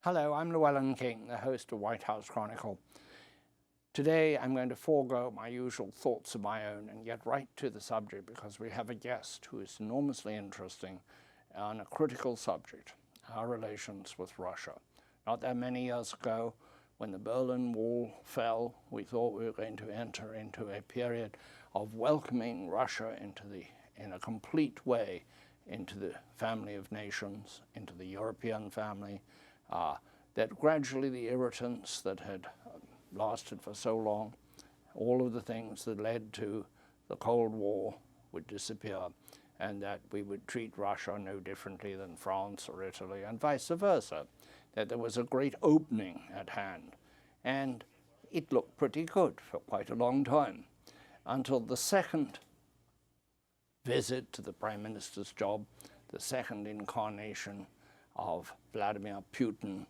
Hello, I'm Llewellyn King, the host of House Chronicle. Today I'm going to forego my usual thoughts of my own and get right to the subject because we have a guest who is enormously interesting on a critical subject, our relations with Russia. Not that many years ago, when the Berlin Wall fell, we thought we were going to enter into a period of welcoming Russia in a complete way into the family of nations, into the European family, that gradually the irritants that had lasted for so long, all of the things that led to the Cold War would disappear, and that we would treat Russia no differently than France or Italy, and vice versa, that there was a great opening at hand. And it looked pretty good for quite a long time, until the second visit to the Prime Minister's job, the second incarnation of Vladimir Putin,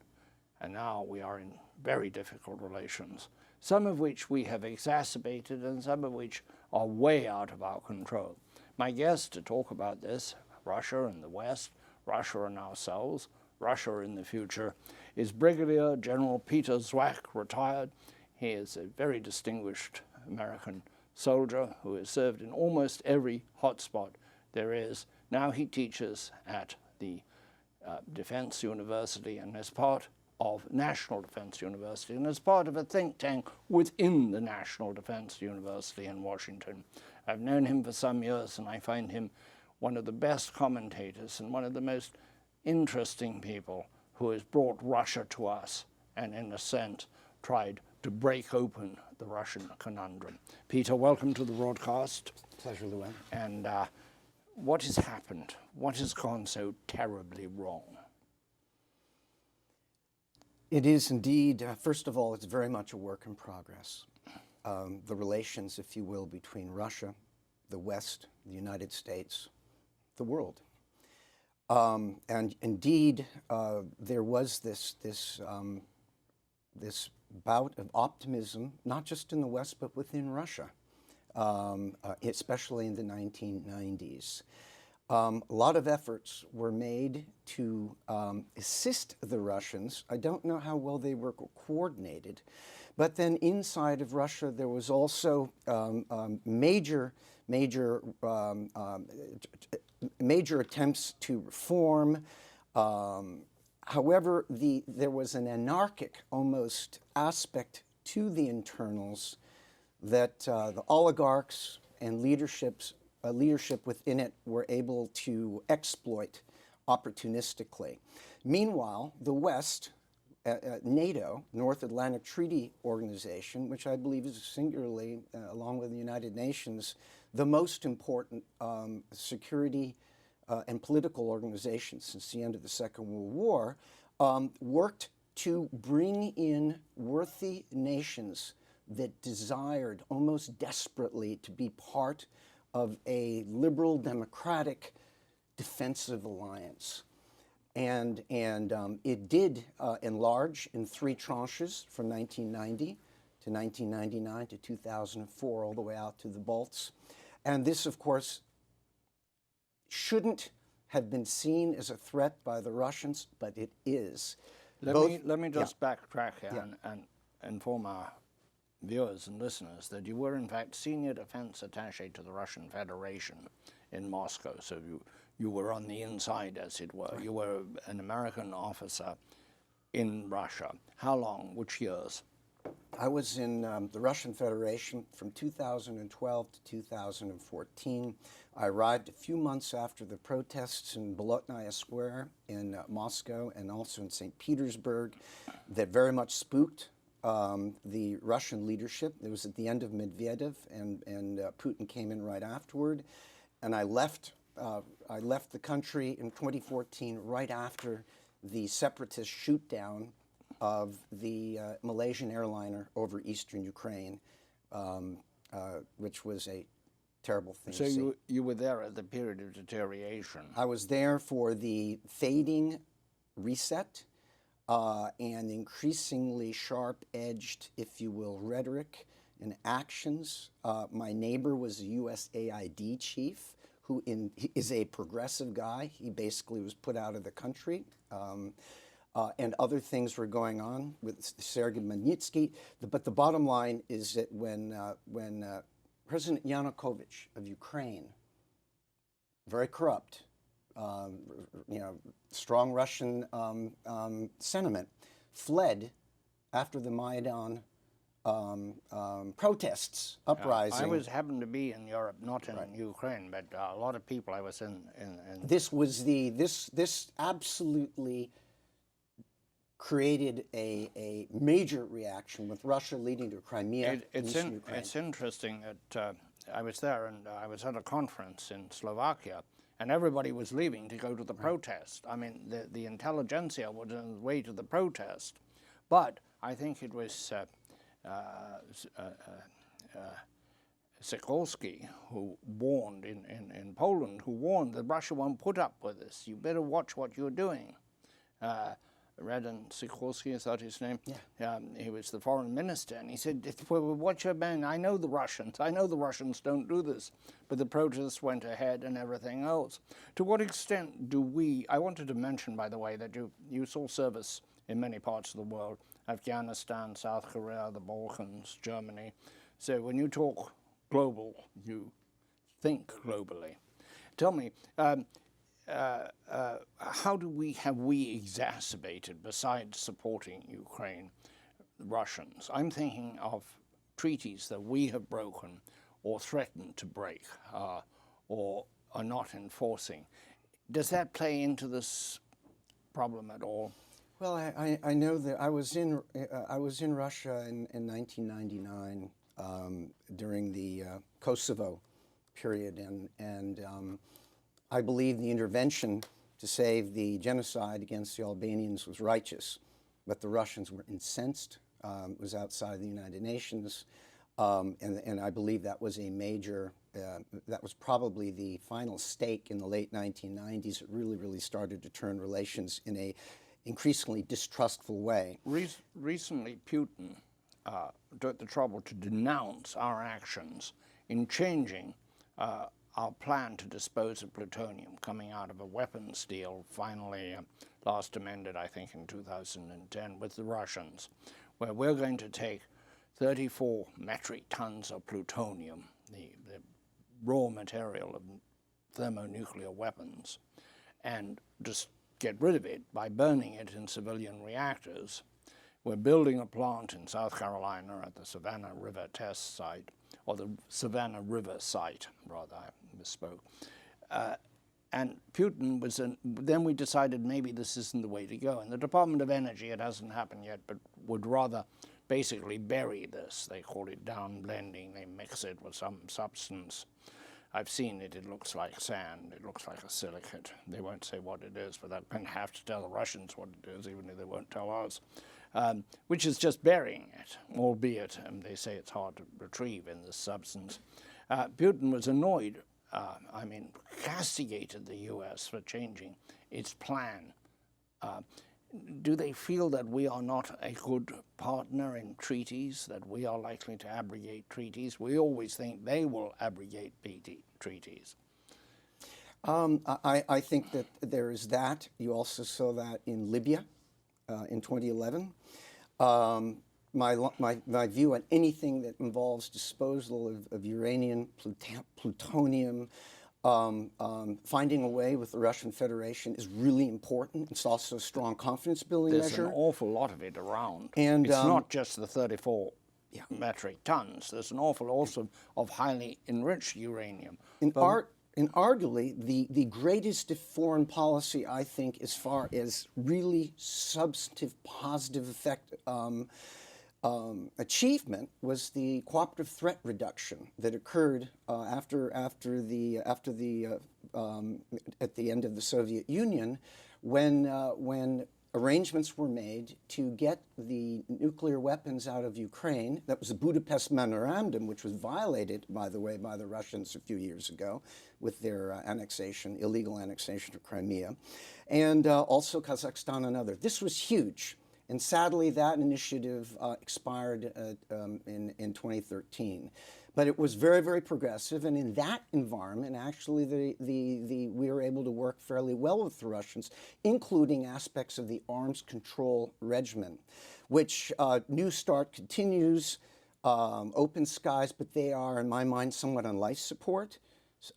and now we are in very difficult relations, some of which we have exacerbated and some of which are way out of our control. My guest to talk about this, Russia and the West, Russia and ourselves, Russia in the future, is Brigadier General Peter Zwack, retired. He is a very distinguished American soldier who has served in almost every hotspot there is. Now he teaches at the Defense University and as part of National Defense University and as part of a think tank within the National Defense University in Washington. I've known him for some years and I find him one of the best commentators and one of the most interesting people who has brought Russia to us and in a sense tried to break open the Russian conundrum. Peter, welcome to the broadcast. Pleasure, Llewellyn. And what has happened? What has gone so terribly wrong? It is indeed, first of all, it's very much a work in progress. The relations, if you will, between Russia, the West, the United States, the world. And indeed, there was this bout of optimism, not just in the West, but within Russia, especially in the 1990s. A lot of efforts were made to assist the Russians. I don't know how well they were coordinated, but then inside of Russia there was also major attempts to reform. However, there was an anarchic almost aspect to the internals that the oligarchs and leadership within it were able to exploit opportunistically. Meanwhile, the West, NATO, North Atlantic Treaty Organization, which I believe is singularly, along with the United Nations, the most important security and political organization since the end of the Second World War, worked to bring in worthy nations that desired almost desperately to be part of a liberal democratic defensive alliance. And it did enlarge in three tranches from 1990 to 1999 to 2004, all the way out to the Balts. And this, of course, shouldn't have been seen as a threat by the Russians, but it is. Let me just backtrack here and inform our viewers and listeners that you were in fact senior defense attaché to the Russian Federation in Moscow, so you were on the inside, as it were. Right. You were an American officer in Russia. How long? Which years? I was in the Russian Federation from 2012 to 2014. I arrived a few months after the protests in Bolotnaya Square in Moscow and also in St. Petersburg that very much spooked the Russian leadership. It was at the end of Medvedev, and Putin came in right afterward. And I left the country in 2014 right after the separatist shoot-down of the Malaysian airliner over eastern Ukraine, which was a terrible thing to see. So you were there at the period of deterioration. I was there for the fading reset and increasingly sharp-edged, if you will, rhetoric and actions. My neighbor was a USAID chief who is a progressive guy. He basically was put out of the country. and other things were going on with Sergei Magnitsky. But the bottom line is that when President Yanukovych of Ukraine, very corrupt, strong Russian sentiment, fled after the Maidan protests, uprising. I happened to be in Europe, not in Ukraine, but a lot of people I was in. This was this absolutely created a major reaction with Russia leading to Crimea. It's interesting that I was there and I was at a conference in Slovakia, and everybody was leaving to go to the protest. I mean, the intelligentsia was on the way to the protest, but I think it was Sikorski who warned in Poland, who warned that Russia won't put up with this. You better watch what you're doing. Radan Sikorski, is that his name? Yeah. He was the foreign minister, and he said, watch your man, I know the Russians don't do this. But the protests went ahead and everything else. To what extent do we, I wanted to mention, by the way, that you saw service in many parts of the world, Afghanistan, South Korea, the Balkans, Germany. So when you talk global, you think globally. Tell me, how have we exacerbated, besides supporting Ukraine, the Russians? I'm thinking of treaties that we have broken or threatened to break or are not enforcing. Does that play into this problem at all? Well, I know that I was in Russia in 1999 during the Kosovo period, and I believe the intervention to save the genocide against the Albanians was righteous, but the Russians were incensed. It was outside the United Nations, and I believe that was a major, that was probably the final stake in the late 1990s. It really started to turn relations in a increasingly distrustful way. Recently, Putin took the trouble to denounce our actions in changing our plan to dispose of plutonium coming out of a weapons deal, finally last amended, I think, in 2010 with the Russians, where we're going to take 34 metric tons of plutonium, the raw material of thermonuclear weapons, and just get rid of it by burning it in civilian reactors. We're building a plant in South Carolina at the Savannah River test site, or the Savannah River site, rather, I misspoke. And Putin was, then we decided maybe this isn't the way to go. In the Department of Energy, it hasn't happened yet, but would rather basically bury this. They call it down blending. They mix it with some substance. I've seen it. It looks like sand. It looks like a silicate. They won't say what it is, but they're going to have to tell the Russians what it is, even if they won't tell us. Which is just burying it, albeit they say it's hard to retrieve in this substance. Putin was annoyed, castigated the U.S. for changing its plan. Do they feel that we are not a good partner in treaties, that we are likely to abrogate treaties? We always think they will abrogate treaties. I think that there is that. You also saw that in Libya in 2011. My view on anything that involves disposal of uranium, plutonium, finding a way with the Russian Federation is really important. It's also a strong confidence-building measure. There's an awful lot of it around. And it's not just the 34 metric tons. There's an awful also of highly enriched uranium. And arguably, the greatest foreign policy, I think, as far as really substantive, positive effect achievement, was the cooperative threat reduction that occurred at the end of the Soviet Union, when arrangements were made to get the nuclear weapons out of Ukraine. That was the Budapest Memorandum, which was violated, by the way, by the Russians a few years ago with their illegal annexation of Crimea, and also Kazakhstan and others. This was huge. And sadly, that initiative expired in 2013. But it was very, very progressive, and in that environment, actually, we were able to work fairly well with the Russians, including aspects of the arms control regimen, which New START continues, open skies, but they are, in my mind, somewhat on life support.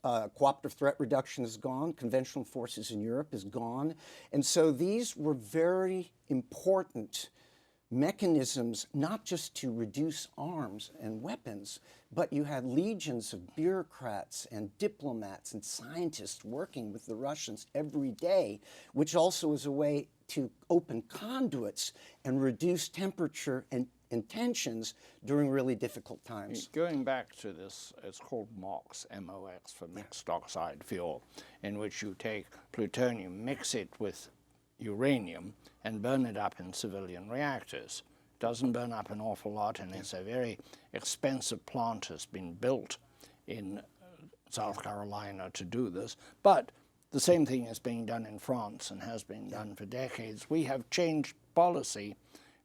Cooperative threat reduction is gone. Conventional forces in Europe is gone. And so these were very important mechanisms, not just to reduce arms and weapons, but you had legions of bureaucrats and diplomats and scientists working with the Russians every day, which also is a way to open conduits and reduce temperature and tensions during really difficult times. Going back to this, it's called MOX, M-O-X, for mixed oxide fuel, in which you take plutonium, mix it with uranium, and burn it up in civilian reactors. Doesn't burn up an awful lot, and it's a very expensive plant has been built in South Carolina to do this. But the same thing is being done in France and has been done for decades. We have changed policy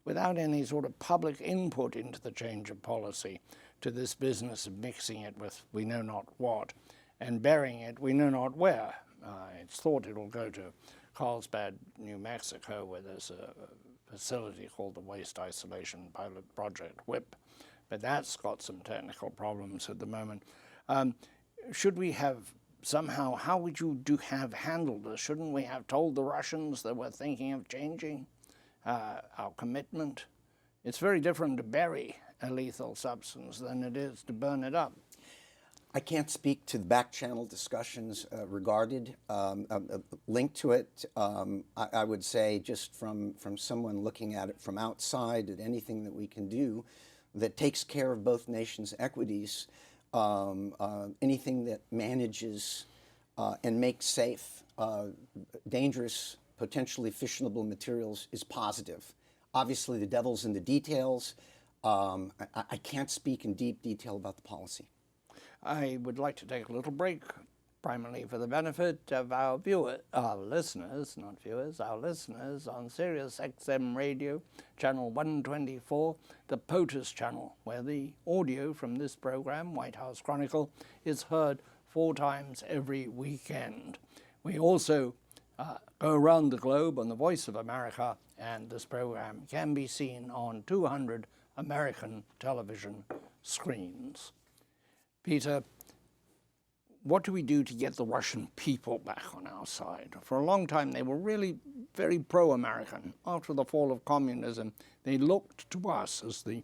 without any sort of public input into the change of policy to this business of mixing it with we know not what and burying it we know not where. It's thought it'll go to Carlsbad, New Mexico, where there's a facility called the Waste Isolation Pilot Project, WIP, but that's got some technical problems at the moment. Should we have somehow, how would you have handled this? Shouldn't we have told the Russians that we're thinking of changing our commitment? It's very different to bury a lethal substance than it is to burn it up. I can't speak to the back-channel discussions linked to it. I would say just from someone looking at it from outside, at anything that we can do that takes care of both nations' equities, anything that manages and makes safe dangerous, potentially fissionable materials is positive. Obviously, the devil's in the details. I can't speak in deep detail about the policy. I would like to take a little break, primarily for the benefit of our listeners on Sirius XM Radio, channel 124, the POTUS channel, where the audio from this program, White House Chronicle, is heard 4 times every weekend. We also go around the globe on the Voice of America, and this program can be seen on 200 American television screens. Peter, what do we do to get the Russian people back on our side? For a long time, they were really very pro-American. After the fall of communism, they looked to us as the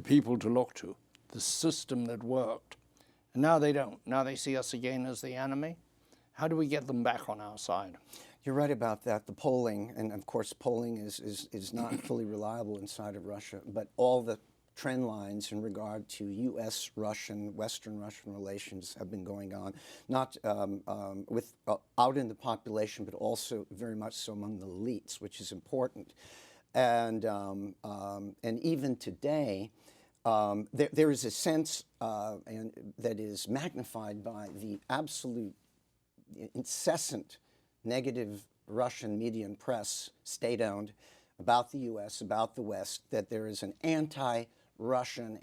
people to look to, the system that worked. And now they don't. Now they see us again as the enemy. How do we get them back on our side? You're right about that. The polling, and of course polling is not fully reliable inside of Russia, but all the trend lines in regard to U.S.-Russian, Western-Russian relations have been going on, not out in the population, but also very much so among the elites, which is important. And even today, there is a sense that is magnified by the absolute incessant negative Russian media and press, state-owned, about the U.S., about the West, that there is an anti-Russian,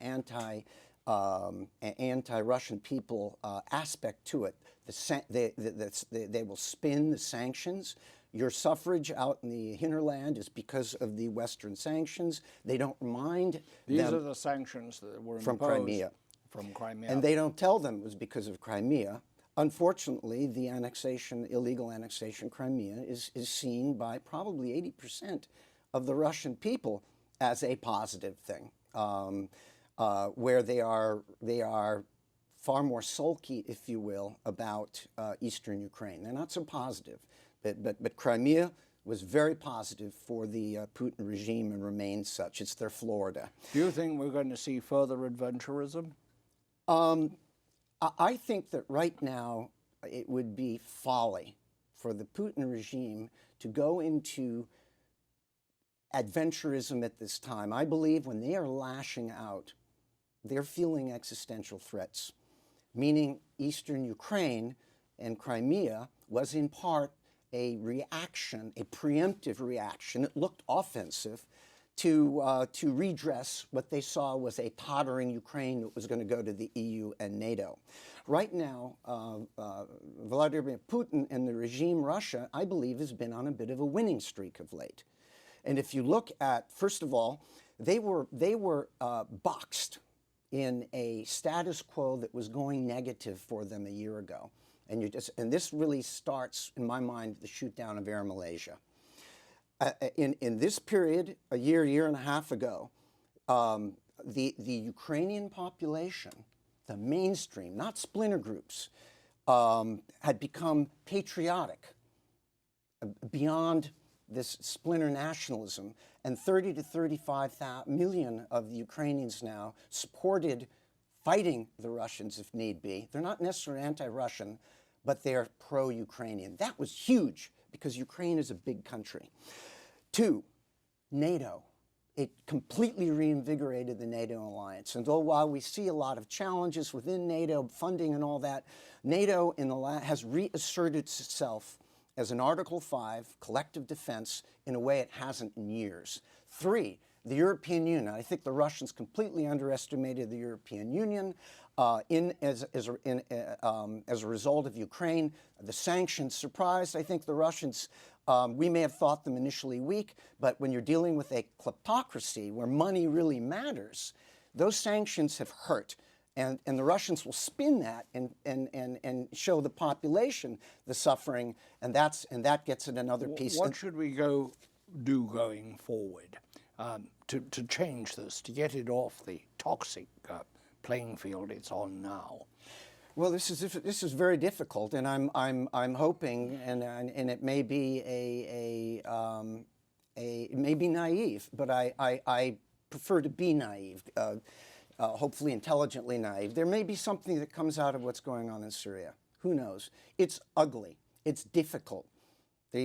anti-Russian people aspect to it. They will spin the sanctions. Your suffrage out in the hinterland is because of the Western sanctions. They don't remind These them are the sanctions that were from imposed Crimea. From Crimea. And they don't tell them it was because of Crimea. Unfortunately, the annexation, illegal annexation Crimea is seen by probably 80% of the Russian people as a positive thing, where they are far more sulky, if you will, about eastern Ukraine. They're not so positive, but Crimea was very positive for the Putin regime and remains such. It's their Florida. Do you think we're going to see further adventurism? I think that right now it would be folly for the Putin regime to go into adventurism at this time. I believe when they are lashing out, they're feeling existential threats, meaning eastern Ukraine and Crimea was in part a reaction, a preemptive reaction. It looked offensive to redress what they saw was a tottering Ukraine that was going to go to the EU and NATO. Right now, Vladimir Putin and the regime Russia, I believe, has been on a bit of a winning streak of late. And if you look at, first of all, they were boxed in a status quo that was going negative for them a year ago. And this really starts, in my mind, the shoot down of Air Malaysia. In this period, a year and a half ago, the Ukrainian population, the mainstream, not splinter groups, had become patriotic beyond this splinter nationalism, and 30 to 35 million of the Ukrainians now supported fighting the Russians if need be. They're not necessarily anti-Russian, but they're pro-Ukrainian. That was huge because Ukraine is a big country. 2, NATO. It completely reinvigorated the NATO alliance. And though while we see a lot of challenges within NATO, funding and all that, NATO has reasserted itself as an Article 5 collective defense in a way it hasn't in years. 3, the European Union. I think the Russians completely underestimated the European Union as a result of Ukraine. The sanctions surprised, I think, the Russians. We may have thought them initially weak, but when you're dealing with a kleptocracy where money really matters, those sanctions have hurt. And the Russians will spin that and show the population the suffering, and that gets at another piece. What should we do going forward to change this, to get it off the toxic playing field it's on now? Well, this is very difficult, and I'm hoping, and it may be it may be naive, but I prefer to be naive. Hopefully intelligently naive. There may be something that comes out of what's going on in Syria. Who knows? It's ugly. It's difficult.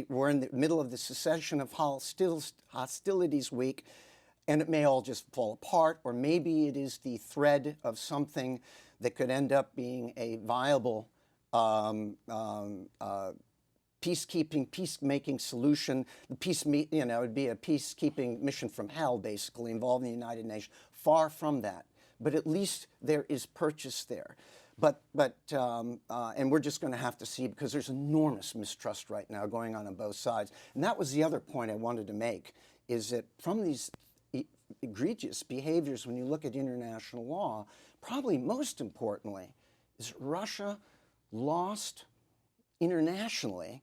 We're in the middle of the cessation of hostilities week, and it may all just fall apart, or maybe it is the thread of something that could end up being a viable peacemaking solution. It would be a peacekeeping mission from hell, basically, involving the United Nations. Far from that. But at least there is purchase there. And we're just going to have to see, because there's enormous mistrust right now going on both sides. And that was the other point I wanted to make, is that from these egregious behaviors, when you look at international law, probably most importantly, is Russia lost internationally.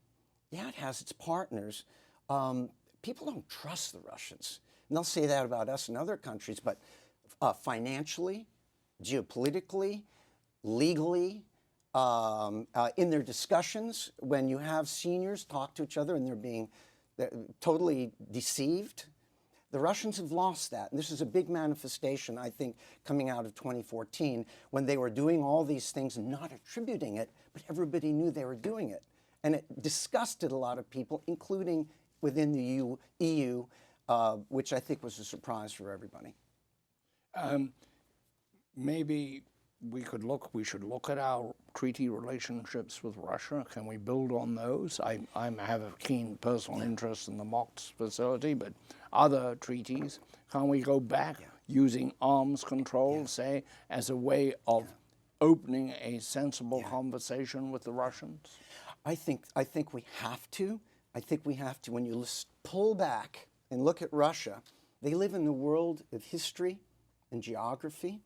Yeah, it has its partners. People don't trust the Russians. And they'll say that about us and other countries, but financially, geopolitically, legally, in their discussions, when you have seniors talk to each other and they're totally deceived, the Russians have lost that. And this is a big manifestation, I think, coming out of 2014, when they were doing all these things and not attributing it, but everybody knew they were doing it. And it disgusted a lot of people, including within the EU, which I think was a surprise for everybody. Maybe we should look at our treaty relationships with Russia. Can we build on those? I have a keen personal interest in the MOX facility, but other treaties, can we go back using arms control, say, as a way of opening a sensible conversation with the Russians? I think we have to. I think we have to. When you pull back and look at Russia, they live in the world of history and geography.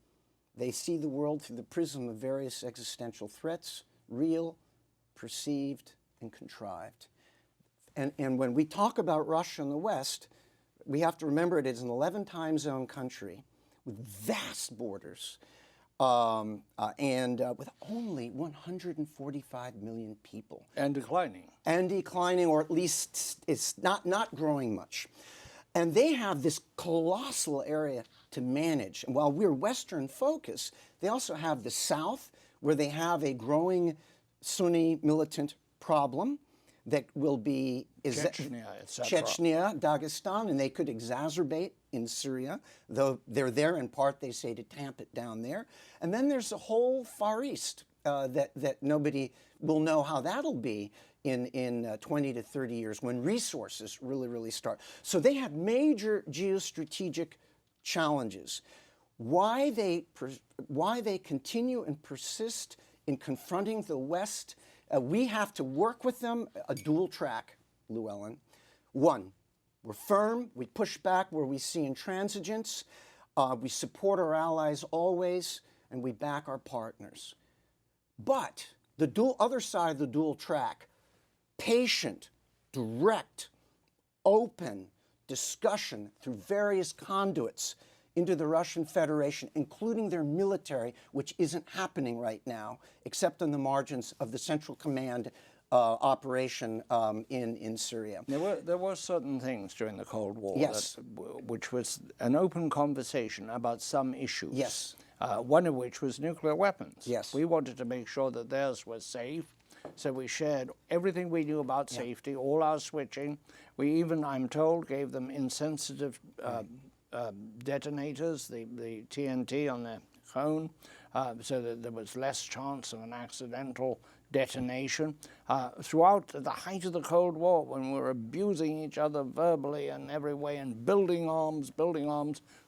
They see the world through the prism of various existential threats, real, perceived, and contrived. And when we talk about Russia in the West, we have to remember it is an 11 time zone country with vast borders and with only 145 million people. And declining. And declining, or at least it's not growing much. And they have this colossal area to manage. And while we're Western focused, they also have the South, where they have a growing Sunni militant problem that will be Chechnya, etc. Chechnya, Dagestan, and they could exacerbate in Syria, though they're there in part, they say, to tamp it down there. And then there's the whole Far East that nobody will know how that'll be in 20 to 30 years when resources really start. So they have major geostrategic challenges. Why they continue and persist in confronting the West, we have to work with them a dual track, Llewellyn. One, we're firm, we push back where we see intransigence, we support our allies always, and we back our partners. But the other side of the dual track, patient, direct, open discussion through various conduits into the Russian Federation, including their military, which isn't happening right now, except on the margins of the Central Command operation in Syria. There were certain things during the Cold War, yes, which was an open conversation about some issues. Yes. One of which was nuclear weapons. Yes. We wanted to make sure that theirs was safe, so we shared everything we knew about safety, all our switching. We even, I'm told, gave them insensitive detonators, the TNT on their cone, so that there was less chance of an accidental detonation. Throughout the height of the Cold War, when we were abusing each other verbally in every way and building arms,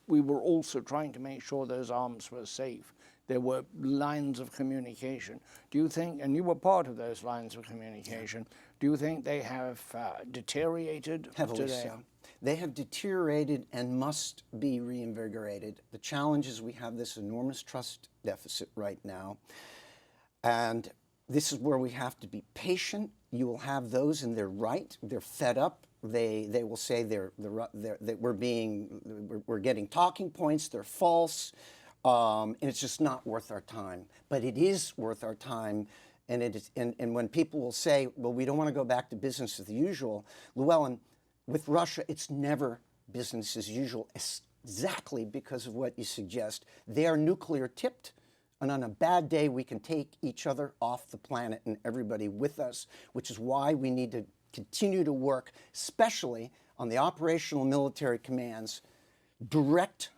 we were also trying to make sure those arms were safe. There were lines of communication. Do you think, and you were part of those lines of communication, do you think they have deteriorated heavily today? so. They have deteriorated and must be reinvigorated. The challenge is we have this enormous trust deficit right now, and this is where we have to be patient. You will have those, and they're right. They're fed up. They will say that we're getting talking points. They're false, and it's just not worth our time. But it is worth our time, and it is. And when people will say, "Well, we don't want to go back to business as usual," Llewellyn, with Russia, it's never business as usual. Exactly because of what you suggest. They are nuclear tipped. And on a bad day, we can take each other off the planet and everybody with us, which is why we need to continue to work, especially on the operational military commands, direct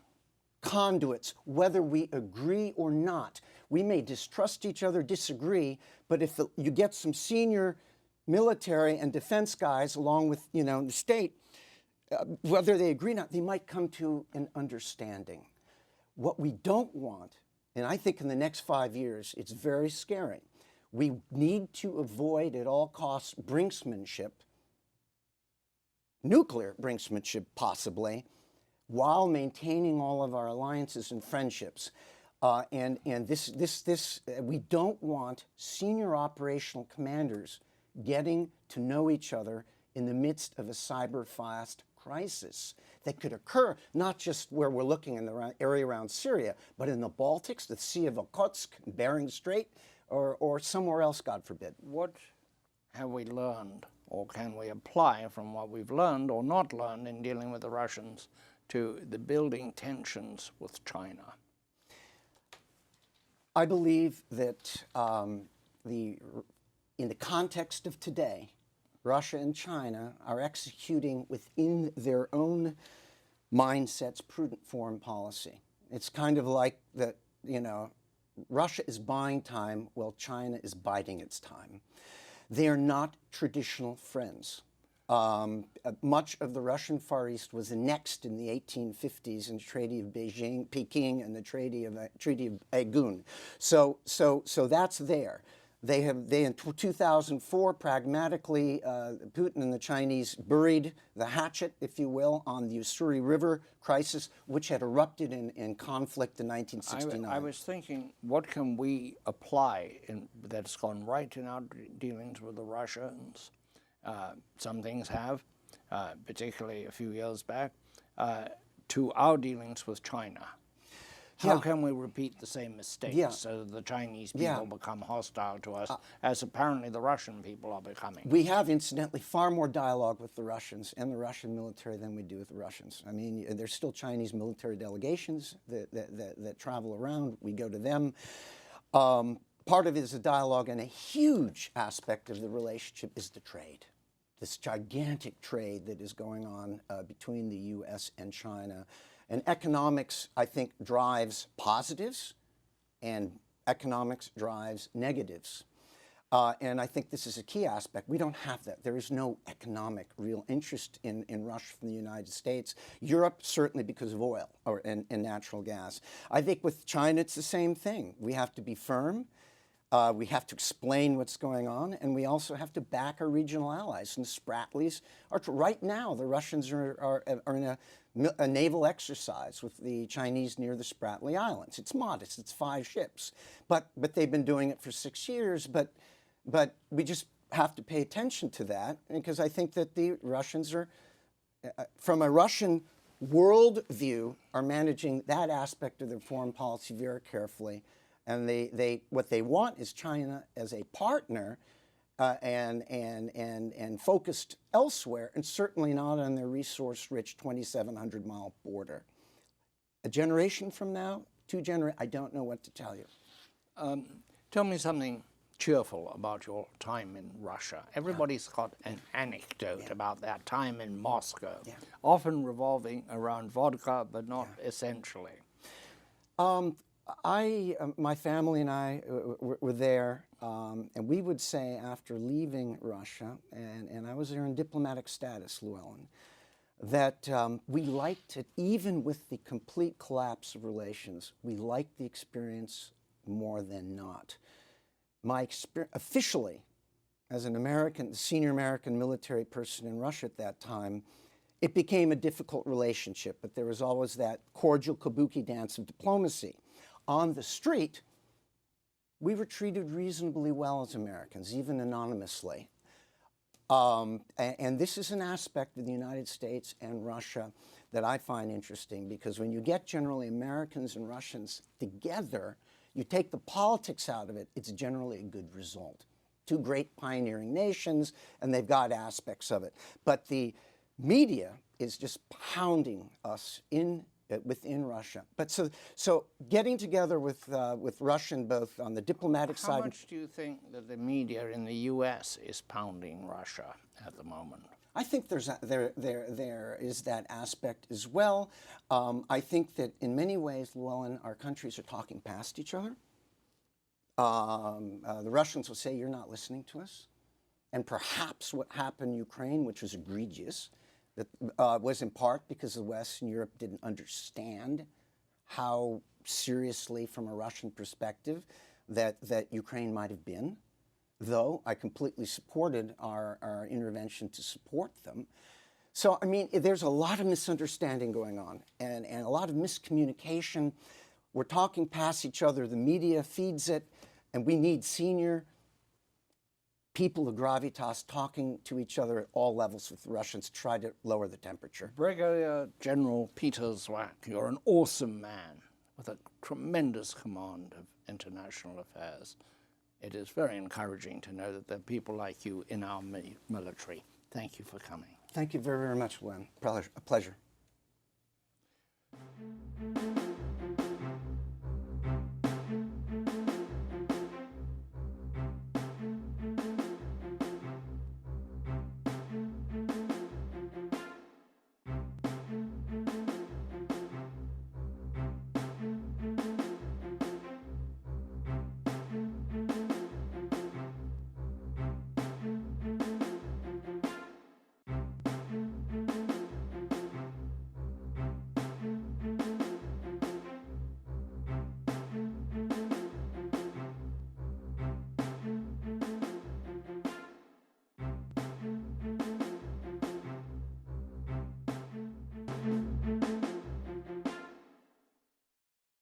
conduits, whether we agree or not. We may distrust each other, disagree, but if you get some senior military and defense guys along with, the state, whether they agree or not, they might come to an understanding. What we don't want, and I think in the next 5 years, it's very scary. We need to avoid at all costs brinksmanship, nuclear brinksmanship possibly, while maintaining all of our alliances and friendships. And we don't want senior operational commanders getting to know each other in the midst of a cyber-fast crisis that could occur not just where we're looking in the area around Syria, but in the Baltics, the Sea of Okhotsk, Bering Strait, or somewhere else, God forbid. What have we learned, or can we apply from what we've learned or not learned in dealing with the Russians to the building tensions with China? I believe that in the context of today, Russia and China are executing within their own mindsets prudent foreign policy. It's kind of like that, Russia is buying time while China is biding its time. They are not traditional friends. Much of the Russian Far East was annexed in the 1850s in the Treaty of Peking and the Treaty of Aigun. So that's there. They in 2004 pragmatically, Putin and the Chinese buried the hatchet, if you will, on the Ussuri River crisis, which had erupted in conflict in 1969. I was thinking, what can we apply that's gone right in our dealings with the Russians? Some things have, particularly a few years back, to our dealings with China. How can we repeat the same mistakes so that the Chinese people become hostile to us, as apparently the Russian people are becoming? We have, incidentally, far more dialogue with the Russians and the Russian military than we do with the Russians. I mean, there's still Chinese military delegations that travel around. We go to them. Part of it is a dialogue, and a huge aspect of the relationship is the trade. This gigantic trade that is going on between the U.S. and China. And economics, I think, drives positives, and economics drives negatives. And I think this is a key aspect. We don't have that. There is no economic real interest in Russia from the United States. Europe, certainly because of oil and natural gas. I think with China, it's the same thing. We have to be firm. We have to explain what's going on, and we also have to back our regional allies. And the Spratlys are, right now, the Russians are in a naval exercise with the Chinese near the Spratly Islands. It's modest, it's 5 ships, but they've been doing it for 6 years, but we just have to pay attention to that, because I think that the Russians are, from a Russian world view, are managing that aspect of their foreign policy very carefully. And what they want is China as a partner, and focused elsewhere, and certainly not on their resource-rich 2,700-mile border. A generation from now, I don't know what to tell you. Tell me something cheerful about your time in Russia. Everybody's got an anecdote about that time in Moscow, often revolving around vodka, but not essentially. My family and I were there, and we would say after leaving Russia, and I was there in diplomatic status, Llewellyn, that we liked it, even with the complete collapse of relations, we liked the experience more than not. My experience, officially, as an American, senior American military person in Russia at that time, it became a difficult relationship, but there was always that cordial kabuki dance of diplomacy. On the street, we were treated reasonably well as Americans, even anonymously. And this is an aspect of the United States and Russia that I find interesting, because when you get generally Americans and Russians together, you take the politics out of it, it's generally a good result. 2 great pioneering nations, and they've got aspects of it. But the media is just pounding us within Russia. But so getting together with Russian, both on the diplomatic side. How much do you think that the media in the U.S. is pounding Russia at the moment? I think there is that aspect as well. I think that in many ways, Llewellyn, our countries are talking past each other. The Russians will say, "You're not listening to us," and perhaps what happened in Ukraine, which was egregious, that was in part because the West and Europe didn't understand how seriously, from a Russian perspective, that Ukraine might have been. Though I completely supported our intervention to support them. So, I mean, there's a lot of misunderstanding going on, and a lot of miscommunication. We're talking past each other. The media feeds it, and we need senior people of gravitas talking to each other at all levels with the Russians to try to lower the temperature. Brigadier General Peter Zwack, you're an awesome man with a tremendous command of international affairs. It is very encouraging to know that there are people like you in our military. Thank you for coming. Thank you very, very much, Glenn. A pleasure.